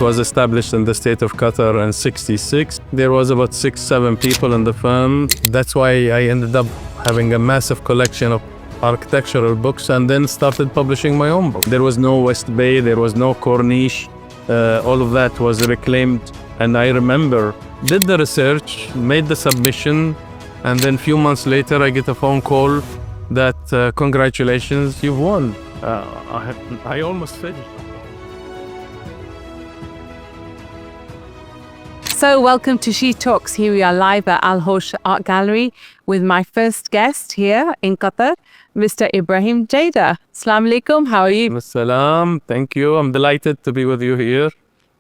that was established in the state of Qatar in '66. There was about 6-7 people in the firm. That's why I ended up having a massive collection of architectural books and then started publishing my own book. There was no West Bay, there was no Corniche. All of that was reclaimed. And I remember, did the research, made the submission, and then a few months later I get a phone call that congratulations, you've won. I almost finished. So welcome to She Talks. Here we are live at Al Hosh Art Gallery with my first guest here in Qatar, Mr. Ibrahim Jaidah. Assalamu alaikum, how are you? Assalam, thank you. I'm delighted to be with you here.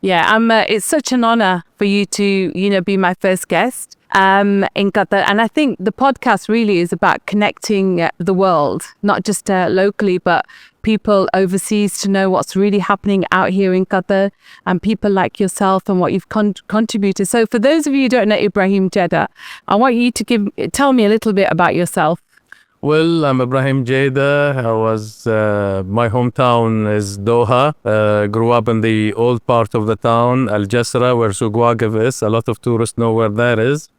Yeah, it's such an honor for you to, be my first guest in Qatar. And I think the podcast really is about connecting the world, not just locally, but people overseas to know what's really happening out here in Qatar and people like yourself and what you've contributed. So for those of you who don't know Ibrahim Jaidah, I want you to tell me a little bit about yourself. Well, I'm Ibrahim Jaidah. My hometown is Doha. Grew up in the old part of the town, Al Jasra, where Souq Waqif is. A lot of tourists know where that is.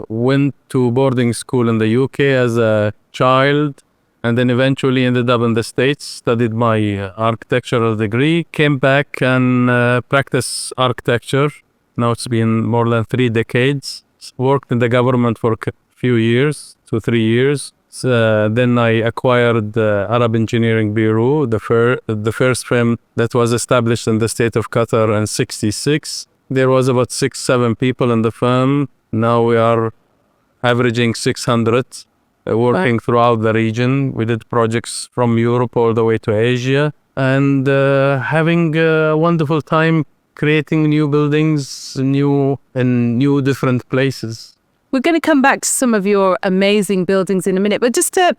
Went to boarding school in the UK as a child, and then eventually ended up in the States, studied my architectural degree, came back and practiced architecture. Now it's been more than 3 decades. Worked in the government for a few years, 2-3 years. Then I acquired the Arab Engineering Bureau, the first firm that was established in the state of Qatar in '66. There was about 6-7 people in the firm. Now we are averaging 600, working throughout the region. We did projects from Europe all the way to Asia, and having a wonderful time creating new buildings, new different places. We're going to come back to some of your amazing buildings in a minute, but just to,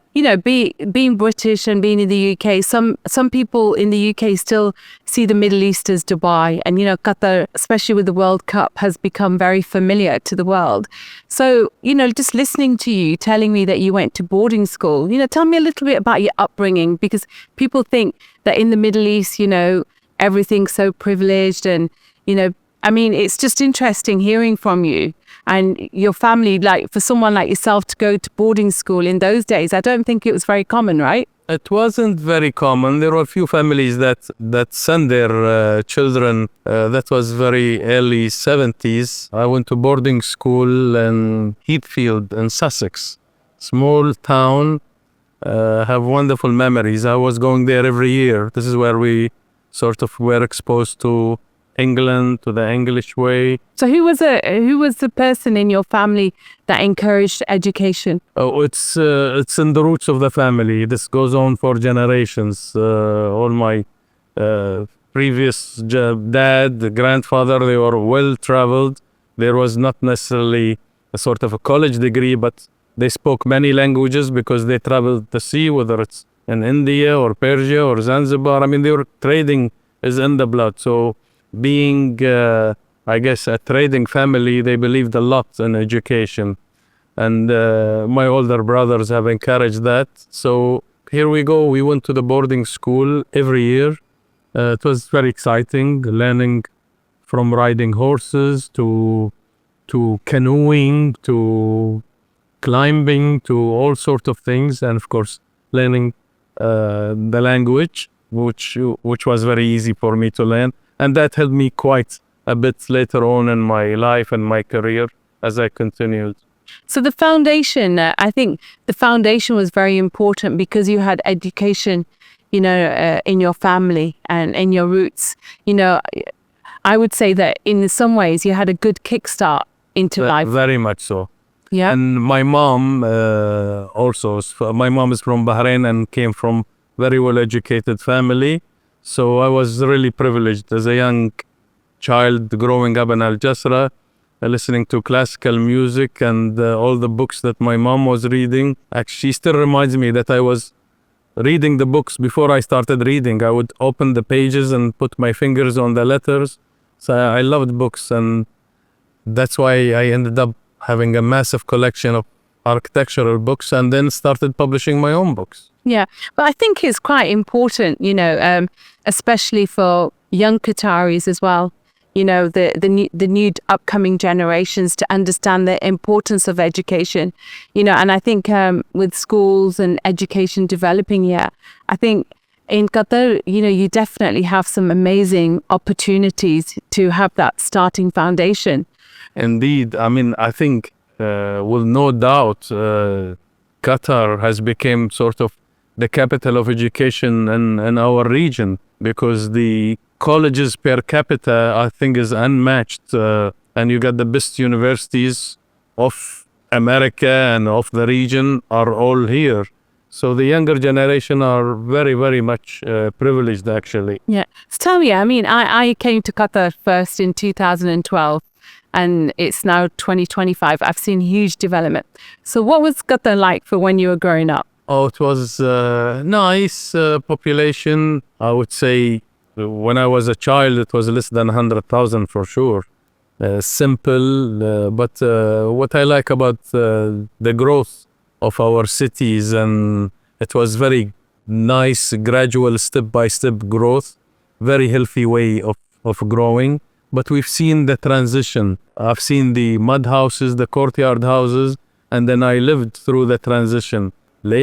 being British and being in the UK, some people in the UK still see the Middle East as Dubai, and, Qatar, especially with the World Cup, has become very familiar to the world. So, just listening to you, telling me that you went to boarding school, tell me a little bit about your upbringing, because people think that in the Middle East, everything's so privileged and, it's just interesting hearing from you and your family, like for someone like yourself to go to boarding school in those days. I don't think it was very common, right? It wasn't very common. There were a few families that send their children. That was very early 70s. I went to boarding school in Heathfield in Sussex, small town. Have wonderful memories. I was going there every year. This is where we sort of were exposed to England, to the English way. So who was the person in your family that encouraged education? Oh, it's in the roots of the family. This goes on for generations. All my previous dad, grandfather, they were well traveled. There was not necessarily a sort of a college degree, but they spoke many languages because they traveled the sea, whether it's in India or Persia or Zanzibar. They were trading is in the blood. So being, I guess, a trading family, they believed a lot in education. And my older brothers have encouraged that. So here we go. We went to the boarding school every year. It was very exciting, learning from riding horses to canoeing, to climbing, to all sorts of things. And of course, learning the language, which was very easy for me to learn. And that helped me quite a bit later on in my life and my career as I continued. So the foundation, I think the foundation was very important because you had education, in your family and in your roots. I would say that in some ways you had a good kickstart into life. Very much so. Yeah. And my mom my mom is from Bahrain and came from very well-educated family. So I was really privileged as a young child growing up in Al Jasra, listening to classical music and all the books that my mom was reading. Actually, she still reminds me that I was reading the books before I started reading. I would open the pages and put my fingers on the letters. So I loved books, and that's why I ended up having a massive collection of architectural books and then started publishing my own books. Yeah, but I think it's quite important, especially for young Qataris as well, the new upcoming generations to understand the importance of education, and I think with schools and education developing here, I think in Qatar, you definitely have some amazing opportunities to have that starting foundation. Indeed. I mean, I think with no doubt, Qatar has become sort of the capital of education in our region, because the colleges per capita, I think, is unmatched. And you got the best universities of America and of the region are all here. So the younger generation are very, very much privileged, actually. Yeah. So tell me, I mean, I came to Qatar first in 2012 and it's now 2025. I've seen huge development. So what was Qatar like for when you were growing up? Oh, it was nice population. I would say when I was a child, it was less than 100,000 for sure. Simple, but what I like about the growth of our cities, and it was very nice, gradual, step-by-step growth, very healthy way of growing. But we've seen the transition. I've seen the mud houses, the courtyard houses, and then I lived through the transition.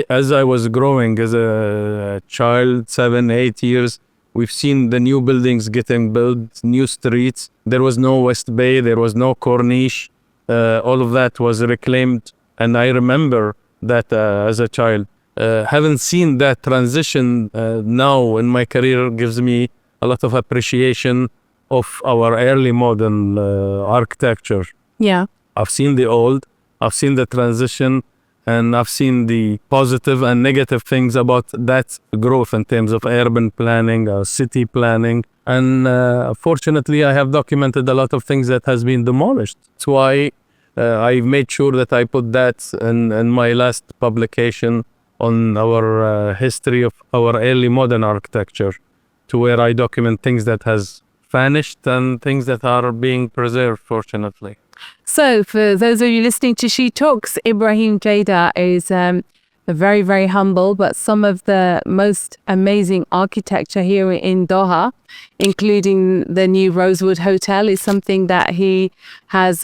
As I was growing as a child, 7, 8 years, we've seen the new buildings getting built, new streets. There was no West Bay, there was no Corniche. All of that was reclaimed. And I remember that as a child. Having seen that transition now in my career gives me a lot of appreciation of our early modern architecture. Yeah. I've seen the old, I've seen the transition, and I've seen the positive and negative things about that growth in terms of urban planning, city planning. And fortunately, I have documented a lot of things that has been demolished. That's why I made sure that I put that in my last publication on our history of our early modern architecture, to where I document things that has vanished and things that are being preserved, fortunately. So for those of you listening to She Talks, Ibrahim Jaidah is a very, very humble, but some of the most amazing architecture here in Doha, including the new Rosewood Hotel, is something that he has,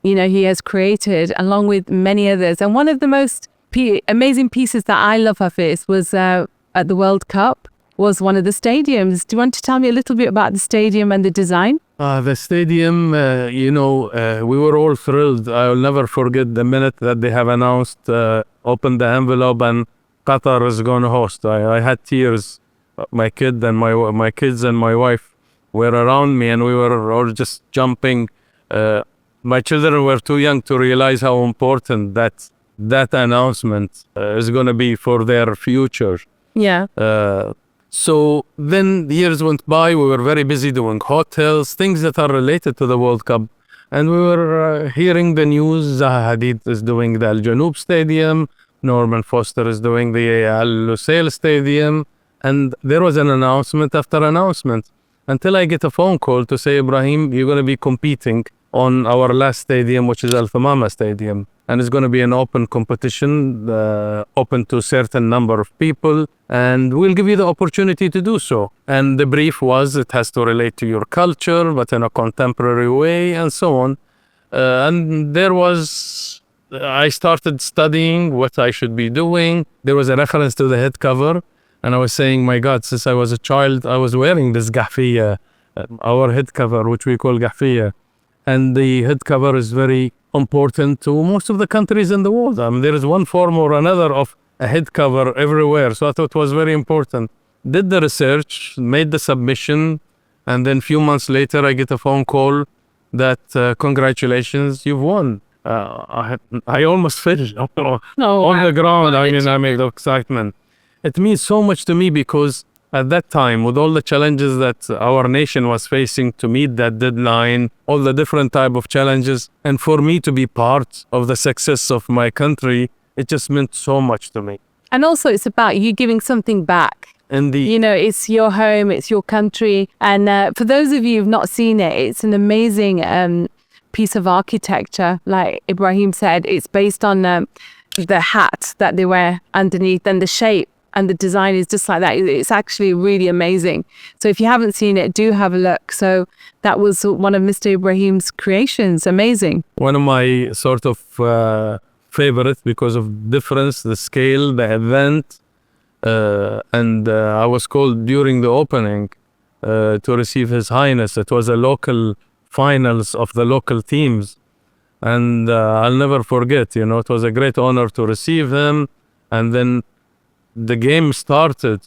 he has created along with many others. And one of the most amazing pieces that I love of his was at the World Cup, was one of the stadiums. Do you want to tell me a little bit about the stadium and the design? The stadium, we were all thrilled. I'll never forget the minute that they have announced, open the envelope and Qatar is going to host. I had tears. My kids and my wife were around me, and we were all just jumping. My children were too young to realize how important that announcement is going to be for their future. Yeah. So then the years went by. We were very busy doing hotels, things that are related to the World Cup. And we were hearing the news. Zaha Hadid is doing the Al Janoub Stadium. Norman Foster is doing the Al Lusail Stadium. And there was an announcement after announcement, until I get a phone call to say, Ibrahim, you're going to be competing on our last stadium, which is Al Thamama Stadium. And it's going to be an open competition, open to a certain number of people, and we'll give you the opportunity to do so. And the brief was, it has to relate to your culture, but in a contemporary way, and so on. And I started studying what I should be doing. There was a reference to the head cover, and I was saying, my God, since I was a child, I was wearing this gahfiya, our head cover, which we call gahfiya. And the head cover is very important to most of the countries in the world. I mean, there is one form or another of a head cover everywhere. So I thought it was very important. Did the research, made the submission, and then a few months later, I get a phone call that, congratulations, you've won. I almost fell on the ground. I mean, the excitement. It means so much to me, because at that time, with all the challenges that our nation was facing to meet that deadline, all the different type of challenges, and for me to be part of the success of my country, it just meant so much to me. And also it's about you giving something back. Indeed. It's your home, it's your country. And for those of you who've not seen it, it's an amazing piece of architecture. Like Ibrahim said, it's based on the hat that they wear underneath and the shape. and the design is just like that. It's actually really amazing. So if you haven't seen it, do have a look. So that was one of Mr. Ibrahim's creations. Amazing. One of my sort of favorites because of difference, the scale, the event. And I was called during the opening to receive His Highness. It was a local finals of the local teams. And I'll never forget, it was a great honor to receive him. And then the game started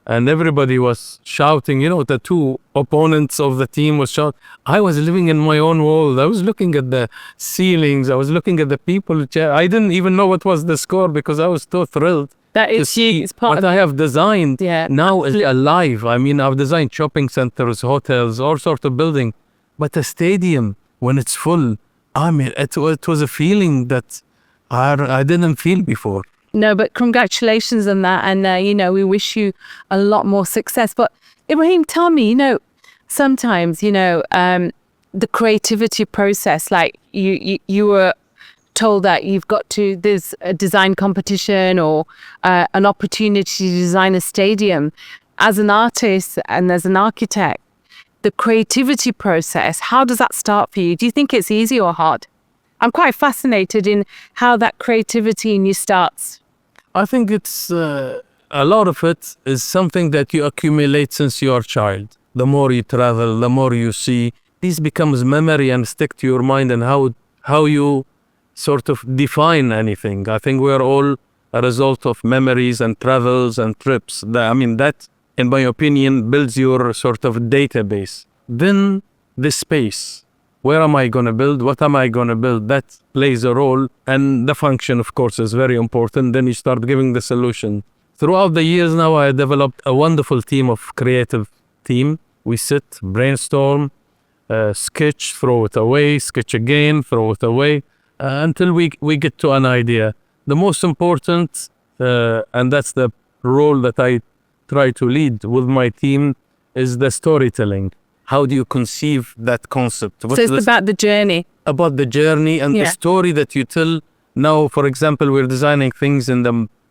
and everybody was shouting, the two opponents of the team was shouting. I was living in my own world. I was looking at the ceilings. I was looking at the people. I didn't even know what was the score because I was so thrilled. That is huge. It's part what I have designed now is alive. I mean, I've designed shopping centers, hotels, all sorts of buildings. But a stadium, when it's full, I mean, it was a feeling that I didn't feel before. No, but congratulations on that. And, we wish you a lot more success. But Ibrahim, tell me, sometimes, the creativity process, like you were told that you've got to, there's a design competition or an opportunity to design a stadium. As an artist and as an architect, the creativity process, how does that start for you? Do you think it's easy or hard? I'm quite fascinated in how that creativity in you starts. I think it's a lot of it is something that you accumulate since you're a child. The more you travel, the more you see, this becomes memory and stick to your mind and how you sort of define anything. I think we're all a result of memories and travels and trips. That, in my opinion, builds your sort of database. Then the space. Where am I going to build? What am I going to build? That plays a role. And the function, of course, is very important. Then you start giving the solution. Throughout the years now, I developed a wonderful creative team. We sit, brainstorm, sketch, throw it away, sketch again, throw it away, until we get to an idea. The most important, and that's the role that I try to lead with my team, is the storytelling. How do you conceive that concept? So it's about the journey. About the journey and the story that you tell. Now, for example, we're designing things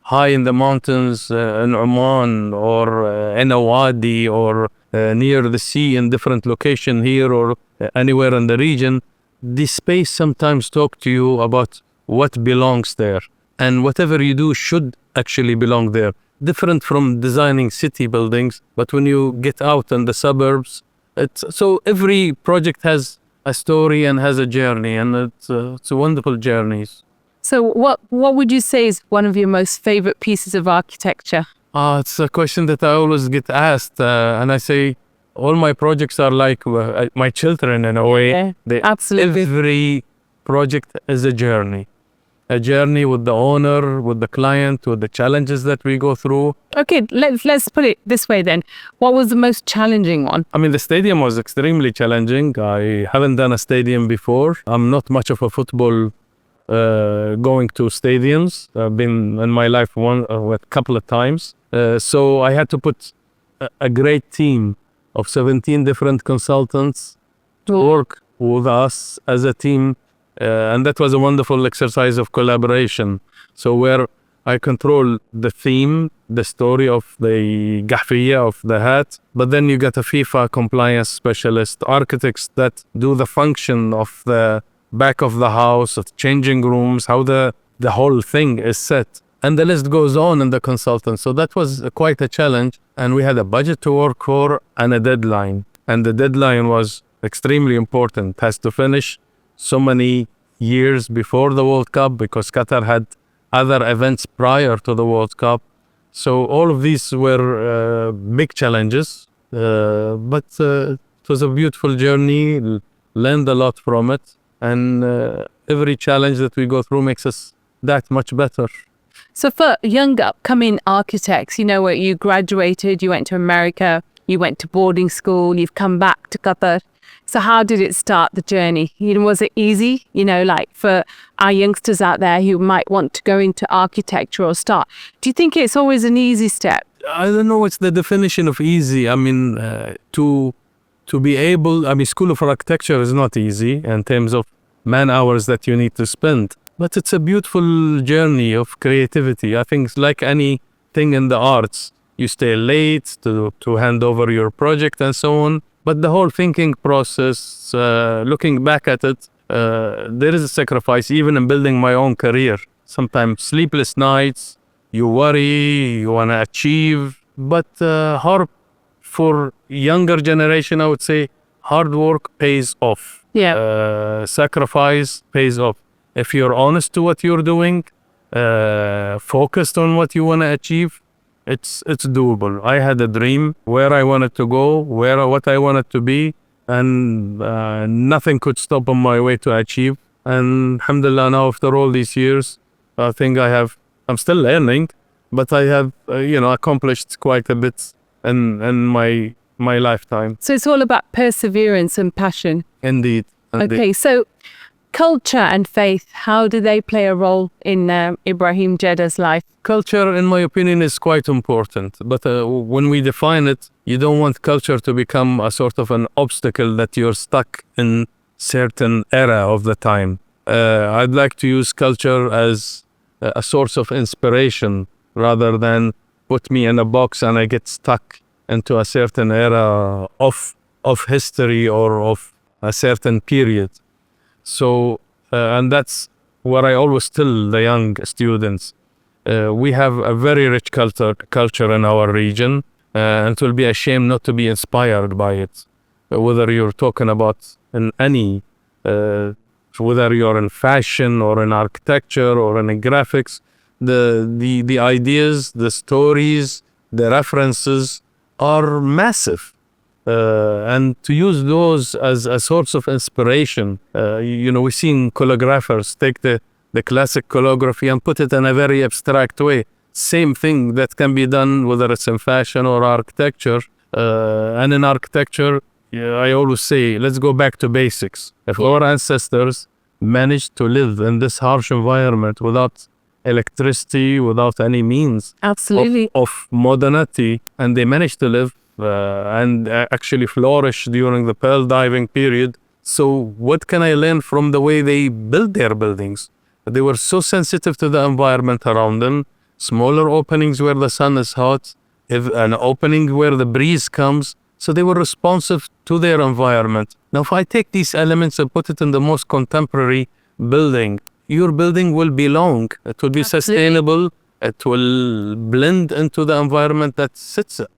high in the mountains in Oman or in a wadi or near the sea in different location here or anywhere in the region. This space sometimes talk to you about what belongs there. And whatever you do should actually belong there. Different from designing city buildings, but when you get out in the suburbs, so every project has a story and has a journey, and it's a wonderful journeys. So what would you say is one of your most favorite pieces of architecture? It's a question that I always get asked, and I say all my projects are like my children in a way. Yeah, absolutely. Every project is a journey with the owner, with the client, with the challenges that we go through. Okay, let's put it this way then. What was the most challenging one? The stadium was extremely challenging. I haven't done a stadium before. I'm not much of a football going to stadiums. I've been in my life a couple of times. So I had to put a great team of 17 different consultants to work with us as a team. And that was a wonderful exercise of collaboration. So where I control the theme, the story of the gahfiya, of the hat, but then you get a FIFA compliance specialist, architects that do the function of the back of the house, of changing rooms, how the whole thing is set. And the list goes on in the consultant. So that was quite a challenge. And we had a budget to work for and a deadline. And the deadline was extremely important. It has to finish so many years before the World Cup because Qatar had other events prior to the World Cup. So all of these were big challenges, but it was a beautiful journey, learned a lot from it. And every challenge that we go through makes us that much better. So for young upcoming architects, where you graduated, you went to America, you went to boarding school, you've come back to Qatar. So how did it start, the journey? Was it easy? Like for our youngsters out there who might want to go into architecture or start, do you think it's always an easy step? I don't know what's the definition of easy. To be able, School of Architecture is not easy in terms of man hours that you need to spend, but it's a beautiful journey of creativity. I think it's like any thing in the arts. You stay late to hand over your project and so on. But the whole thinking process, looking back at it, there is a sacrifice even in building my own career. Sometimes sleepless nights, you worry, you want to achieve, but hard for younger generation, I would say, hard work pays off. Sacrifice pays off. If you're honest to what you're doing, focused on what you want to achieve, it's doable. I had a dream where I wanted to go, what I wanted to be, and nothing could stop on my way to achieve. And alhamdulillah, now after all these years, I think I'm still learning, but I have accomplished quite a bit in my lifetime. So it's all about perseverance and passion. Indeed. Okay, so culture and faith, how do they play a role in Ibrahim Jaidah's life? Culture, in my opinion, is quite important. But when we define it, you don't want culture to become a sort of an obstacle that you're stuck in certain era of the time. I'd like to use culture as a source of inspiration rather than put me in a box and I get stuck into a certain era of history or of a certain period. So, and that's what I always tell the young students. We have a very rich culture in our region, and it will be a shame not to be inspired by it. Whether you're talking about in any, whether you're in fashion or in architecture or in graphics, the ideas, the stories, the references are massive. And to use those as a source of inspiration, we've seen choreographers take the classic choreography and put it in a very abstract way. Same thing that can be done whether it's in fashion or architecture. And in architecture, I always say, let's go back to basics. If our ancestors managed to live in this harsh environment without electricity, without any means of modernity, and they managed to live and actually flourish during the pearl diving period. So what can I learn from the way they built their buildings? They were so sensitive to the environment around them. Smaller openings where the sun is hot, an opening where the breeze comes. So they were responsive to their environment. Now, if I take these elements and put it in the most contemporary building, your building will belong. It will be sustainable. It will blend into the environment that sits it.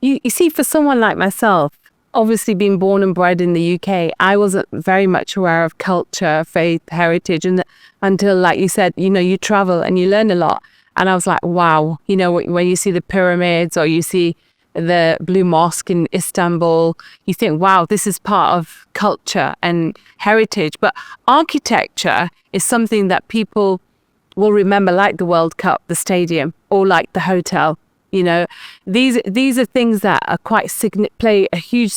You see, for someone like myself, obviously being born and bred in the UK, I wasn't very much aware of culture, faith, heritage, and until, like you said, you travel and you learn a lot. And I was like, wow, when you see the pyramids or you see the Blue Mosque in Istanbul, you think, wow, this is part of culture and heritage. But architecture is something that people will remember, like the World Cup, the stadium, or like the hotel. These are things that are quite play a huge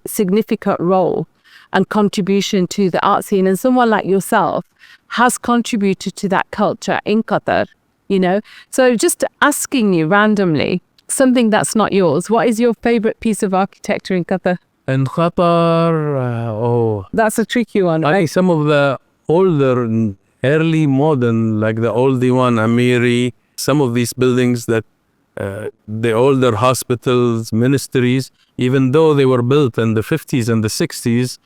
significant role and contribution to the art scene. And someone like yourself has contributed to that culture in Qatar. So just asking you randomly, something that's not yours, what is your favorite piece of architecture in Qatar? In Qatar, that's a tricky one, right? I think some of the older, early modern, like the oldie one, Amiri, some of these buildings that the older hospitals, ministries, even though they were built in the 50s and the 60s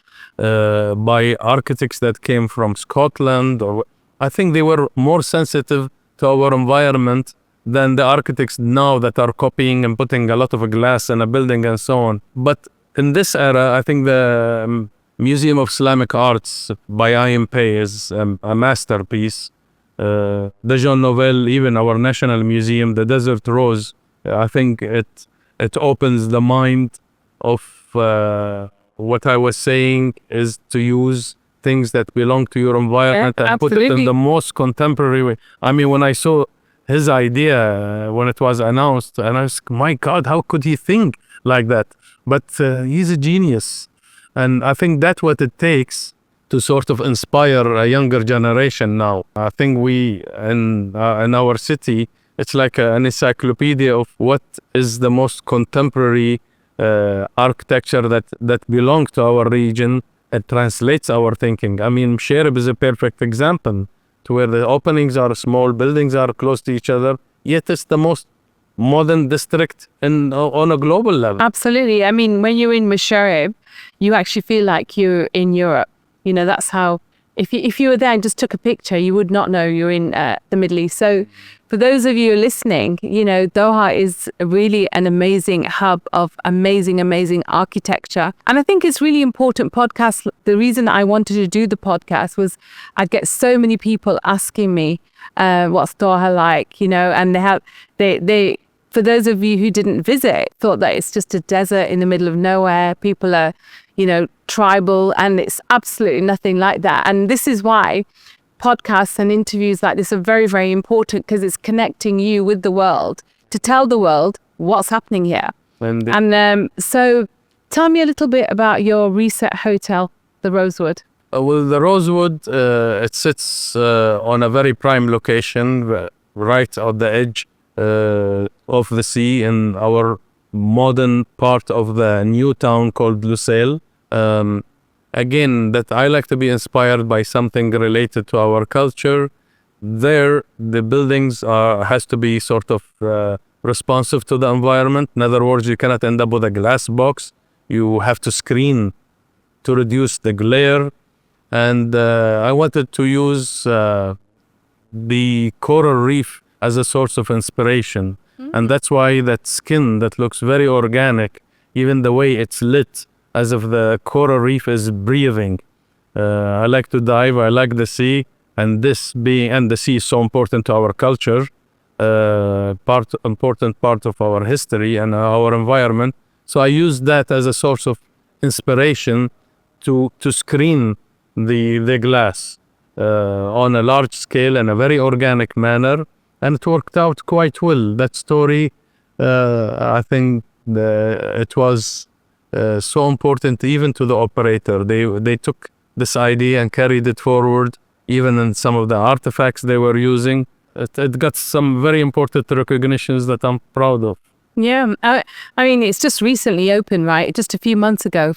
by architects that came from Scotland, I think they were more sensitive to our environment than the architects now that are copying and putting a lot of glass in a building and so on. But in this era, I think the Museum of Islamic Arts by IMP is a masterpiece. The Jean Nouvel, even our national museum, the Desert Rose, I think it opens the mind of what I was saying is to use things that belong to your environment and put it in the most contemporary way. I mean, when I saw his idea when it was announced, and I was, my God, how could he think like that? But he's a genius. And I think that's what it takes to sort of inspire a younger generation now. I think we, in our city, it's like an encyclopedia of what is the most contemporary architecture that belongs to our region. It translates our thinking. I mean, Sherib is a perfect example to where the openings are small, buildings are close to each other, yet it's the most modern district on a global level. Absolutely. I mean, when you're in Musharraf, you actually feel like you're in Europe. You know, that's how, if you were there and just took a picture, you would not know you're in the Middle East. So for those of you listening, you know, Doha is really an amazing hub of amazing architecture. And I think it's really important podcast. The reason I wanted to do the podcast was I'd get so many people asking me, what's Doha like, you know, and they for those of you who didn't visit, thought that it's just a desert in the middle of nowhere. People are, you know, tribal, and it's absolutely nothing like that. And this is why podcasts and interviews like this are very important, because it's connecting you with the world to tell the world what's happening here. And so tell me a little bit about your reset hotel, the Rosewood. Well, the Rosewood, it sits on a very prime location, right at the edge of the sea in our modern part of the new town called Lusail. Again, that I like to be inspired by something related to our culture. There, the buildings has to be sort of responsive to the environment. In other words, you cannot end up with a glass box. You have to screen to reduce the glare. And I wanted to use the coral reef as a source of inspiration. And that's why that skin that looks very organic, even the way it's lit, as if the coral reef is breathing. I like to dive, I like the sea, and the sea is so important to our culture, important part of our history and our environment. So I use that as a source of inspiration to screen the glass on a large scale in a very organic manner, and it worked out quite well. That story, I think it was so important even to the operator. They took this idea and carried it forward, even in some of the artifacts they were using. It got some very important recognitions that I'm proud of. Yeah, I mean, it's just recently opened, right? Just a few months ago.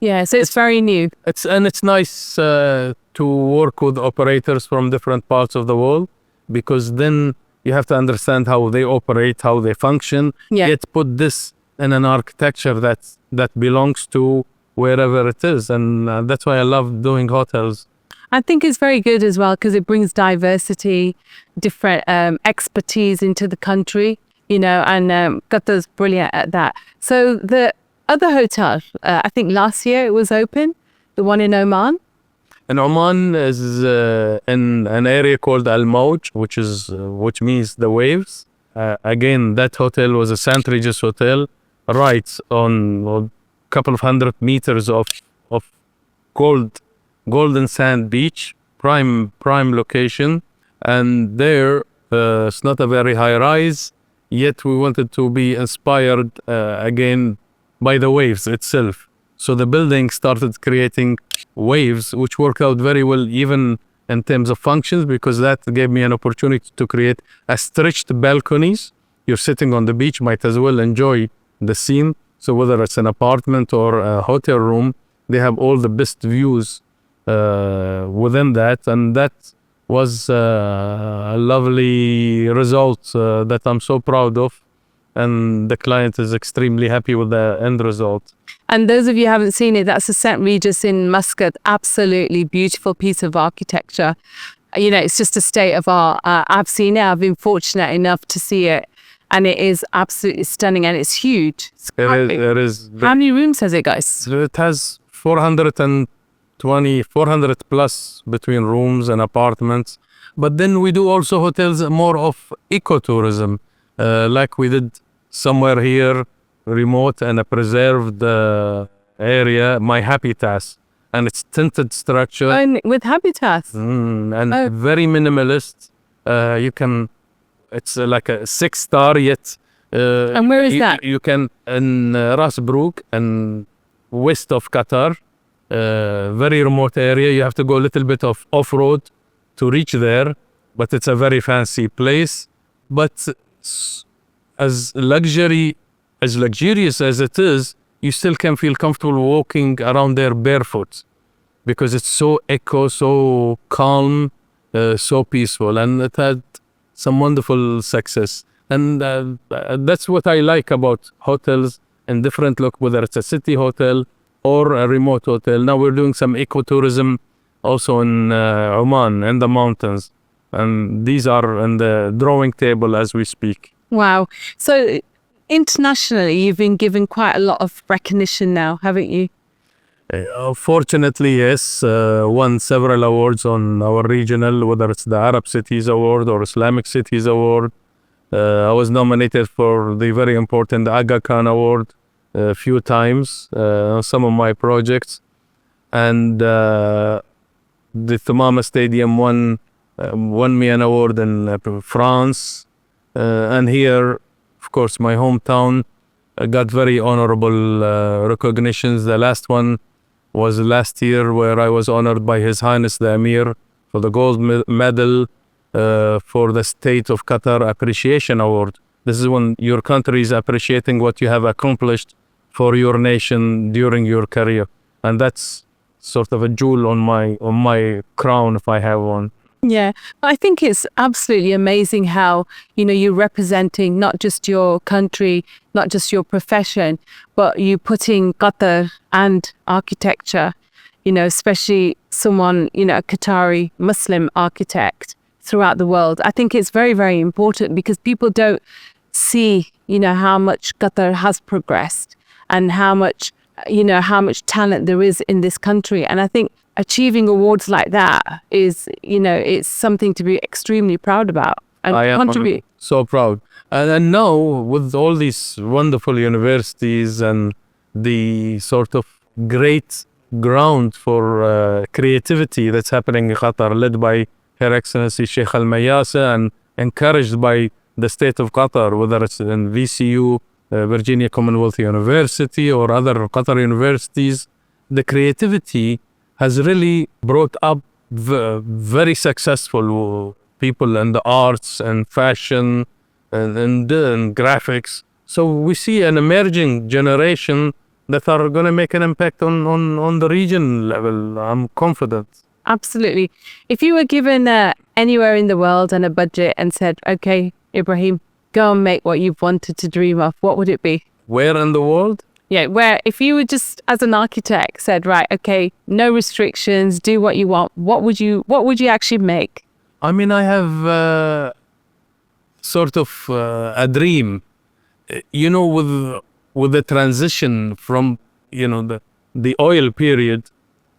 Yeah, so it's very new. It's nice to work with operators from different parts of the world, because then you have to understand how they operate, how they function, yet put this in an architecture that belongs to wherever it is. And that's why I love doing hotels. I think it's very good as well, because it brings diversity, different expertise into the country, you know, and Qatar's brilliant at that. So the other hotel, I think last year it was open, the one in Oman. And Oman is in an area called Al Mawj, which means the waves. Again, that hotel was a St. Regis hotel, right on a couple of 100 meters of golden sand beach, prime location. And there, it's not a very high rise, yet we wanted to be inspired again by the waves itself. So the building started creating waves, which worked out very well even in terms of functions, because that gave me an opportunity to create a stretched balconies. You're sitting on the beach, might as well enjoy the scene. So whether it's an apartment or a hotel room, they have all the best views within that. And that was a lovely result that I'm so proud of. And the client is extremely happy with the end result. And those of you who haven't seen it, that's the St. Regis in Muscat. Absolutely beautiful piece of architecture. You know, it's just a state of art. I've seen it. I've been fortunate enough to see it. And it is absolutely stunning, and it's huge. It is. How many rooms has it, guys? It has 400 plus between rooms and apartments. But then we do also hotels more of ecotourism, like we did somewhere here, remote and a preserved area, My Habitat, and it's tinted structure. And with Habitat. Very minimalist. It's like a 6-star yet. And where is that? You can in Ras Brook and west of Qatar, very remote area. You have to go a little bit of off-road to reach there, but it's a very fancy place. But as luxurious as it is, you still can feel comfortable walking around there barefoot, because it's so so calm, so peaceful, and it had some wonderful success. And that's what I like about hotels in different look, whether it's a city hotel or a remote hotel. Now we're doing some ecotourism also in Oman, in the mountains. And these are on the drawing table as we speak. Wow. So internationally, you've been given quite a lot of recognition now, haven't you? Fortunately, yes, won several awards on our regional, whether it's the Arab Cities Award or Islamic Cities Award. I was nominated for the very important Aga Khan Award a few times on some of my projects. And the Thumama Stadium won me an award in France. And here, of course, my hometown got very honorable recognitions. The last one was last year, where I was honored by His Highness the Emir for the gold medal for the State of Qatar Appreciation Award. This is when your country is appreciating what you have accomplished for your nation during your career. And that's sort of a jewel on my crown, if I have one. Yeah, I think it's absolutely amazing how, you're representing not just your country, not just your profession, but you putting Qatar and architecture, especially someone, a Qatari Muslim architect throughout the world. I think it's very, very important because people don't see, how much Qatar has progressed and how much talent there is in this country. And I think achieving awards like that is, it's something to be extremely proud about and I am contribute. so proud. And now with all these wonderful universities and the sort of great ground for creativity that's happening in Qatar, led by Her Excellency Sheikh Al Mayasa and encouraged by the state of Qatar, whether it's in VCU, Virginia Commonwealth University, or other Qatar universities, the creativity has really brought up very successful people in the arts and fashion and graphics. So we see an emerging generation that are going to make an impact on the region level. I'm confident. Absolutely. If you were given anywhere in the world and a budget and said, okay, Ibrahim, go and make what you've wanted to dream of, what would it be? Where in the world? Yeah, where if you were just as an architect said, right, okay, no restrictions, do what you want, what would you actually make? I mean, I have sort of a dream, with the transition from, the oil period.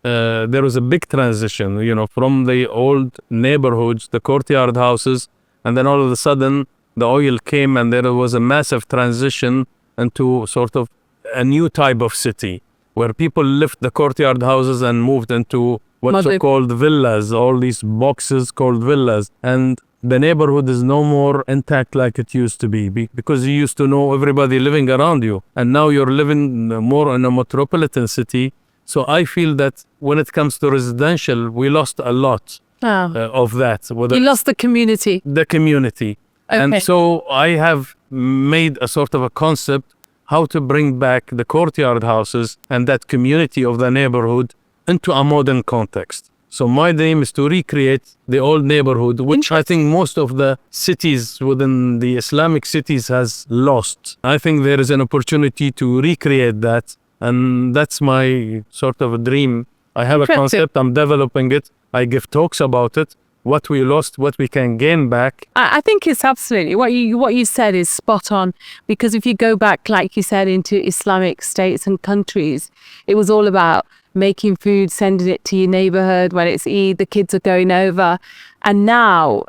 There was a big transition, from the old neighborhoods, the courtyard houses, and then all of a sudden the oil came and there was a massive transition into sort of a new type of city where people left the courtyard houses and moved into what's called villas, all these boxes called villas. And the neighborhood is no more intact like it used to be because you used to know everybody living around you. And now you're living more in a metropolitan city. So I feel that when it comes to residential, we lost a lot of that. You lost the community. The community. Okay. And so I have made a sort of a concept how to bring back the courtyard houses and that community of the neighborhood into a modern context. So my dream is to recreate the old neighborhood, which I think most of the cities within the Islamic cities has lost. I think there is an opportunity to recreate that. And that's my sort of a dream. I have a concept, I'm developing it. I give talks about it. What we lost, what we can gain back. I think it's absolutely what you said is spot on, because if you go back, like you said, into Islamic states and countries, it was all about making food, sending it to your neighborhood when it's Eid, the kids are going over. And now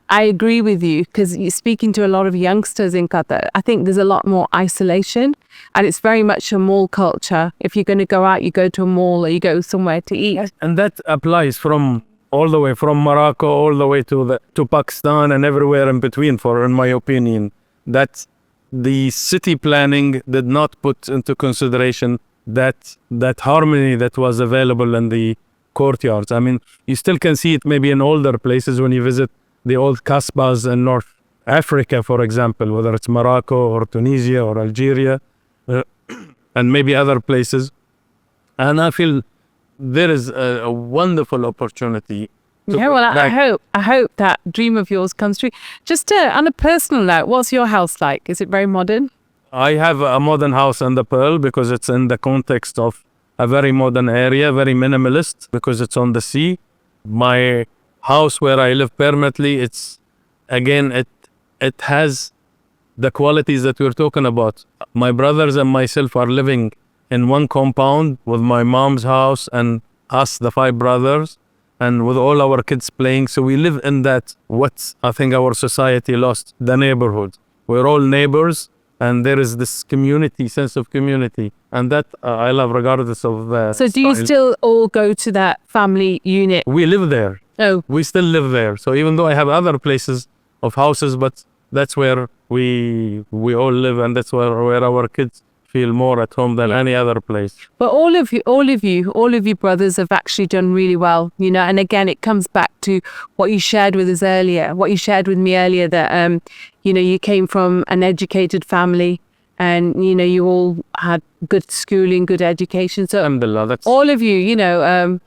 I agree with you, because you're speaking to a lot of youngsters in Qatar. I think there's a lot more isolation and it's very much a mall culture. If you're going to go out, you go to a mall or you go somewhere to eat. And that applies all the way from Morocco, all the way to Pakistan and everywhere in between, in my opinion, that the city planning did not put into consideration that harmony that was available in the courtyards. I mean, you still can see it maybe in older places when you visit the old Kasbahs in North Africa, for example, whether it's Morocco or Tunisia or Algeria and maybe other places. And I feel there is a wonderful opportunity Yeah, well, I hope that dream of yours comes true. Just on a personal note, what's your house like? Is it very modern? I have a modern house in the Pearl because it's in the context of a very modern area, very minimalist because it's on the sea. My house where I live permanently, it has the qualities that we're talking about. My brothers and myself are living in one compound with my mom's house and us, the 5 brothers, and with all our kids playing. So we live in that, what I think our society lost, the neighborhood. We're all neighbors. And there is this sense of community. And that I love regardless of So do you still all go to that family unit? We live there. Oh. We still live there. So even though I have other places of houses, but that's where we all live, and that's where our kids feel more at home than any other place. But all of you brothers have actually done really well, you know. And again, it comes back to what you shared with us earlier, that you came from an educated family, and you all had good schooling, good education. So Alhamdulillah, that's all of you, your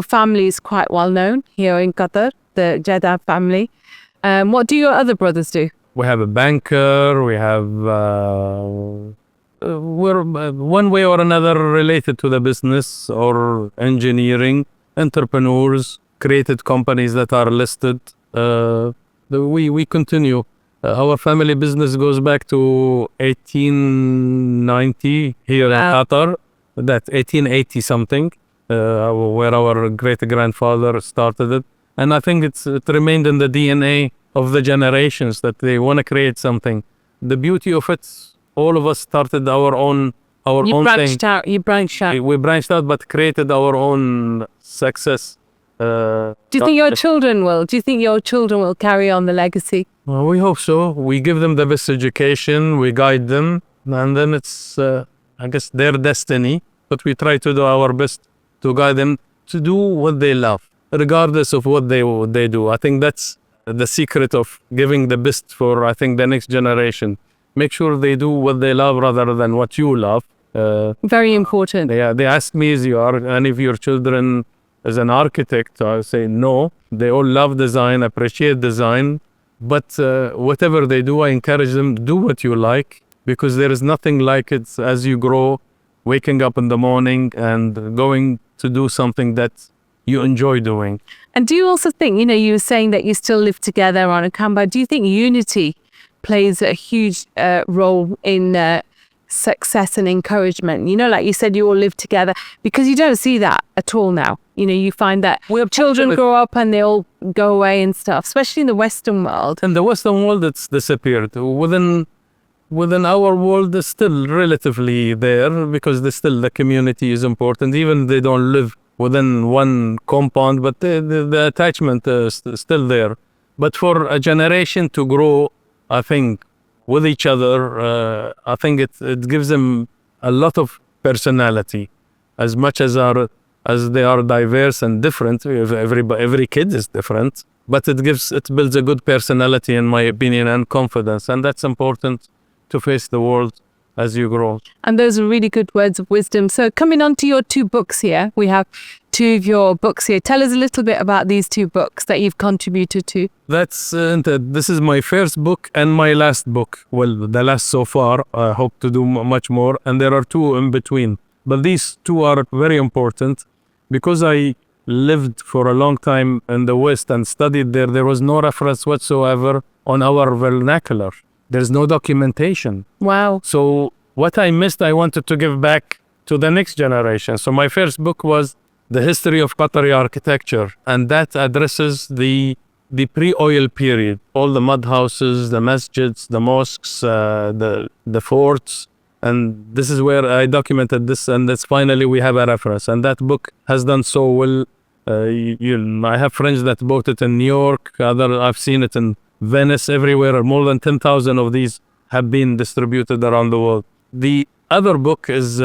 family is quite well known here in Qatar, the Jaidah family. What do your other brothers do? We have a banker. We have. We're one way or another related to the business or engineering, entrepreneurs, created companies that are listed. We continue. Our family business goes back to 1890 here in Qatar, that 1880 something, where our great-grandfather started it. And I think it remained in the DNA of the generations that they want to create something. The beauty of it, all of us started our own thing. You branched out. We branched out, but created our own success. Do you think your children will? Do you think your children will carry on the legacy? Well, we hope so. We give them the best education. We guide them, and then it's, I guess, their destiny. But we try to do our best to guide them to do what they love, regardless of what they do. I think that's the secret of giving the best for, I think, the next generation. Make sure they do what they love rather than what you love. Very important. They ask me, is any of your children as an architect? I say no. They all love design, appreciate design, but whatever they do, I encourage them, do what you like, because there is nothing like it as you grow, waking up in the morning and going to do something that you enjoy doing. And do you also think, you were saying that you still live together on a compound. Do you think unity plays a huge role in success and encouragement? Like you said, you all live together, because you don't see that at all now. You find that children grow up and they all go away and stuff, especially in the Western world. In the Western world, it's disappeared. Within our world, it's still relatively there, because the community is important. Even they don't live within one compound, but the attachment is still there. But for a generation to grow, I think, with each other, I think it gives them a lot of personality, as much as they are diverse and different. Every kid is different, but it builds a good personality, in my opinion, and confidence, and that's important to face the world as you grow. And those are really good words of wisdom. So coming on to your 2 books here, we have 2 of your books here. Tell us a little bit about these 2 books that you've contributed to. This is my first book and my last book. Well, the last so far. I hope to do much more, and there are 2 in between. But these 2 are very important, because I lived for a long time in the West and studied there. There was no reference whatsoever on our vernacular. There's no documentation. Wow. So what I missed, I wanted to give back to the next generation. So my first book was The History of Qatari Architecture, and that addresses the pre-oil period, all the mud houses, the masjids, the mosques, the forts, and this is where I documented this, and that's finally we have a reference. And that book has done so well. I have friends that bought it in New York, I've seen it in Venice, everywhere. More than 10,000 of these have been distributed around the world. The other book is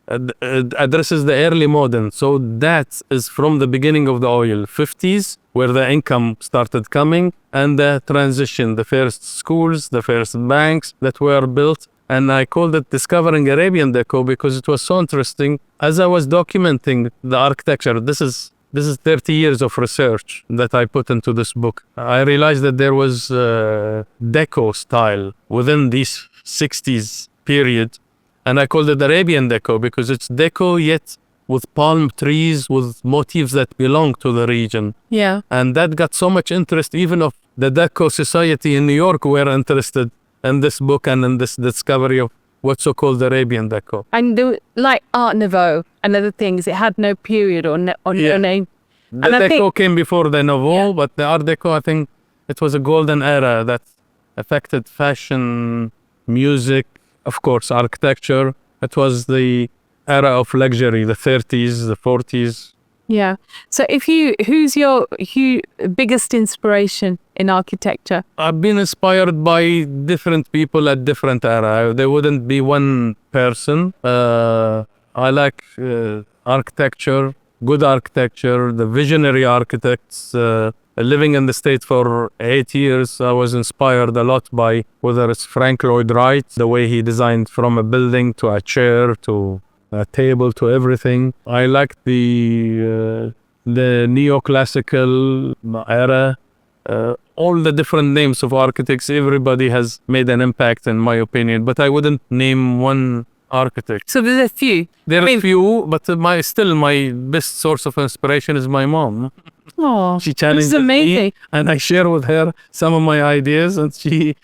addresses the early modern. So that is from the beginning of the oil, 50s, where the income started coming, and the transition, the first schools, the first banks that were built. And I called it Discovering Arabian Deco, because it was so interesting. As I was documenting the architecture, this is this is 30 years of research that I put into this book. I realized that there was deco style within this 60s period. And I called it Arabian deco because it's deco yet with palm trees, with motifs that belong to the region. Yeah. And that got so much interest, even of the Deco Society in New York were interested in this book and in this discovery of what's so-called Arabian Deco. And like Art Nouveau and other things, it had no period or no name. The And I Deco think- came before the Nouveau, but the Art Deco, I think it was a golden era that affected fashion, music, of course, architecture. It was the era of luxury, the 30s, the 40s. Yeah. So who's your biggest inspiration in architecture? I've been inspired by different people at different era. There wouldn't be one person. I like architecture, good architecture, the visionary architects. Living in the States for 8 years, I was inspired a lot by whether it's Frank Lloyd Wright, the way he designed from a building to a chair to a table to everything. I like the neoclassical era. All the different names of architects, everybody has made an impact in my opinion, but I wouldn't name one architect. So there's a few. There are I mean- few, but my best source of inspiration is my mom. Oh, She this challenges is amazing. me, and I share with her some of my ideas, and she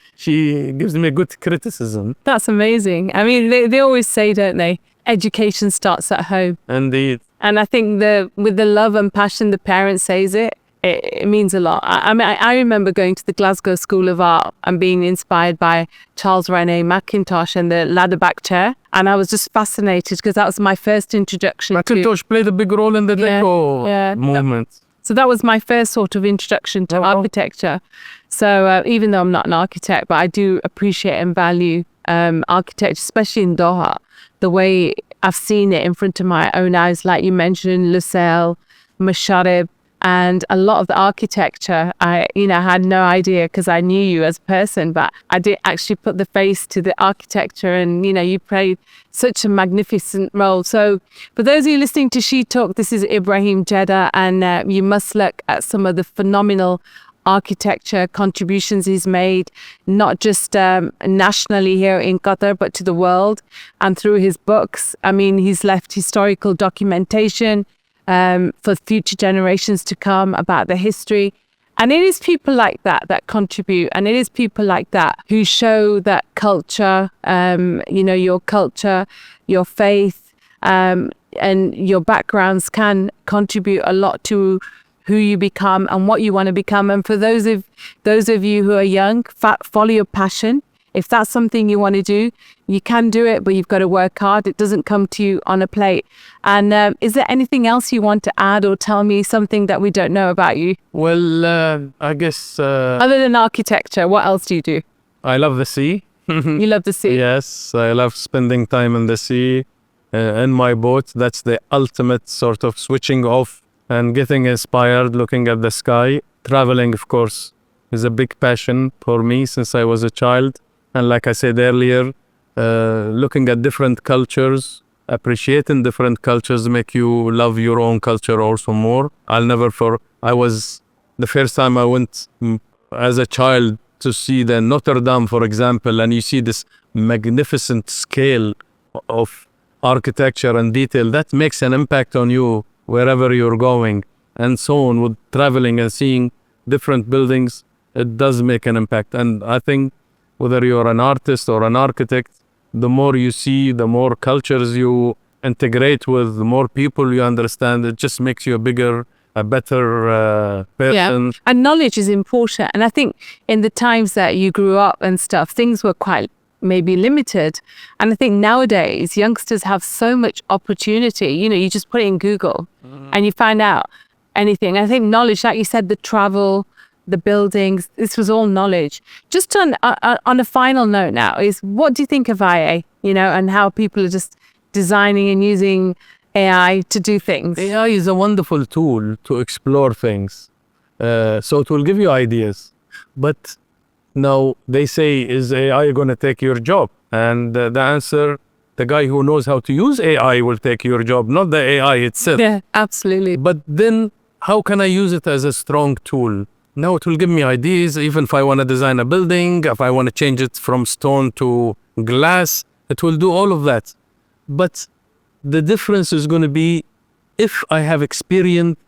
gives me good criticism. That's amazing. I mean, they always say, don't they? Education starts at home. Indeed. And I think with the love and passion the parent says it means a lot. I remember going to the Glasgow School of Art and being inspired by Charles René Mackintosh and the ladderback chair. And I was just fascinated because that was my first introduction to... Mackintosh played a big role in the Yeah, Deco yeah. movement. So that was my first sort of introduction to Oh, wow. architecture. So even though I'm not an architect, but I do appreciate and value architecture, especially in Doha. The way I've seen it in front of my own eyes, like you mentioned, Lusail, Masharib, and a lot of the architecture, I had no idea because I knew you as a person, but I did actually put the face to the architecture and, you played such a magnificent role. So for those of you listening to She Talk, this is Ibrahim Jaidah, and you must look at some of the phenomenal architecture contributions he's made, not just nationally here in Qatar, but to the world. And through his books, I mean, he's left historical documentation for future generations to come about the history. And it is people like that that contribute. And it is people like that who show that culture, your culture, your faith, and your backgrounds can contribute a lot to who you become and what you want to become. And for those of you who are young, follow your passion. If that's something you want to do, you can do it, but you've got to work hard. It doesn't come to you on a plate. And is there anything else you want to add or tell me, something that we don't know about you? Well, I guess Other than architecture, what else do you do? I love the sea. You love the sea. Yes, I love spending time in the sea, in my boat. That's the ultimate sort of switching off and getting inspired, looking at the sky. Traveling, of course, is a big passion for me since I was a child. And like I said earlier, looking at different cultures, appreciating different cultures make you love your own culture also more. I was the first time I went as a child to see the Notre Dame, for example, and you see this magnificent scale of architecture and detail that makes an impact on you wherever you're going. And so on, with traveling and seeing different buildings, it does make an impact. And I think whether you're an artist or an architect, the more you see, the more cultures you integrate with, the more people you understand, it just makes you a better person. Yeah. And knowledge is important. And I think in the times that you grew up and stuff, things were quite maybe limited. And I think nowadays youngsters have so much opportunity. You just put it in Google and you find out anything. I think knowledge, like you said, the travel, the buildings, this was all knowledge. Just on a final note now, is what do you think of IA, and how people are just designing and using AI to do things? AI is a wonderful tool to explore things. So it will give you ideas. But now they say, is AI going to take your job? And the answer, the guy who knows how to use AI will take your job, not the AI itself. Yeah, absolutely. But then how can I use it as a strong tool? Now it will give me ideas, even if I want to design a building, if I want to change it from stone to glass, it will do all of that. But the difference is going to be if I have experienced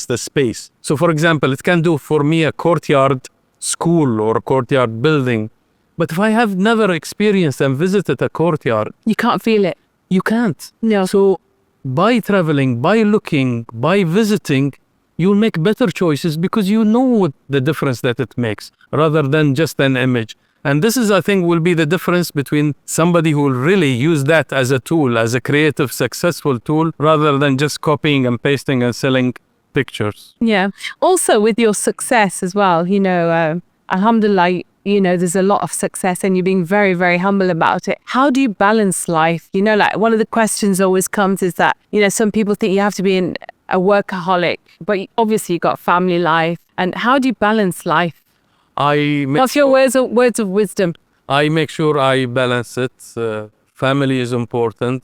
the space. So for example, it can do for me a courtyard school or a courtyard building. But if I have never experienced and visited a courtyard, You can't feel it. you can't. No. So by traveling, by looking, by visiting, you'll make better choices because you know what the difference that it makes rather than just an image. And this is, I think, will be the difference between somebody who will really use that as a tool, as a creative, successful tool, rather than just copying and pasting and selling pictures. Yeah. Also, with your success as well, alhamdulillah, there's a lot of success and you're being very, very humble about it. How do you balance life? Like one of the questions always comes is that, some people think you have to be a workaholic, but obviously you've got family life. And how do you balance life? What's your words of wisdom? I make sure I balance it. Family is important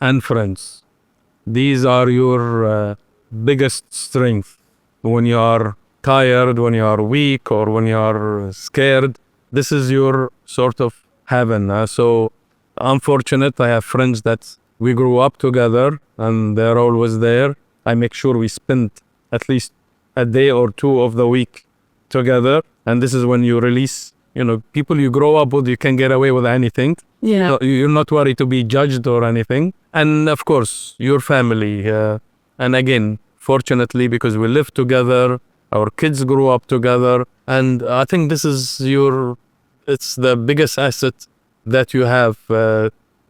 and friends. These are your biggest strength. When you are tired, when you are weak, or when you are scared, this is your sort of heaven. So I'm fortunate. I have friends that we grew up together and they're always there. I make sure we spend at least a day or two of the week together. And this is when you release, people you grow up with, you can get away with anything. Yeah. So you're not worried to be judged or anything. And of course, your family. And again, fortunately, because we live together, our kids grew up together. And I think this is it's the biggest asset that you have.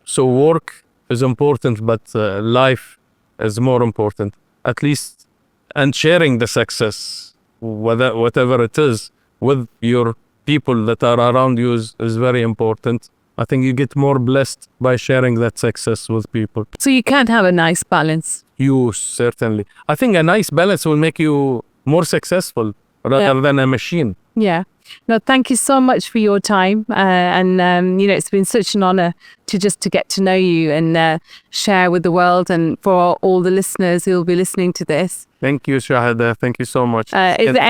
So work is important, but life is more important, at least. And sharing the success, whatever it is, with your people that are around you is very important. I think you get more blessed by sharing that success with people. So you can't have a nice balance. You certainly. I think a nice balance will make you more successful rather than a machine. Yeah. No, thank you so much for your time. It's been such an honor to get to know you and share with the world and for all the listeners who will be listening to this. Thank you, Shahida. Thank you so much. Is there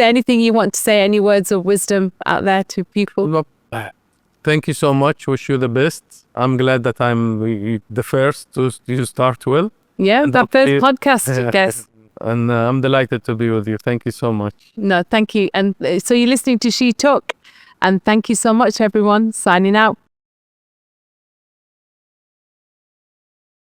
anything you want to say, any words of wisdom out there to people? Thank you so much. Wish you the best. I'm glad that I'm the first to start well. Yeah, that first podcast guest. And I'm delighted to be with you. Thank you so much. No, thank you. And so you're listening to She Talk. And thank you so much, everyone. Signing out.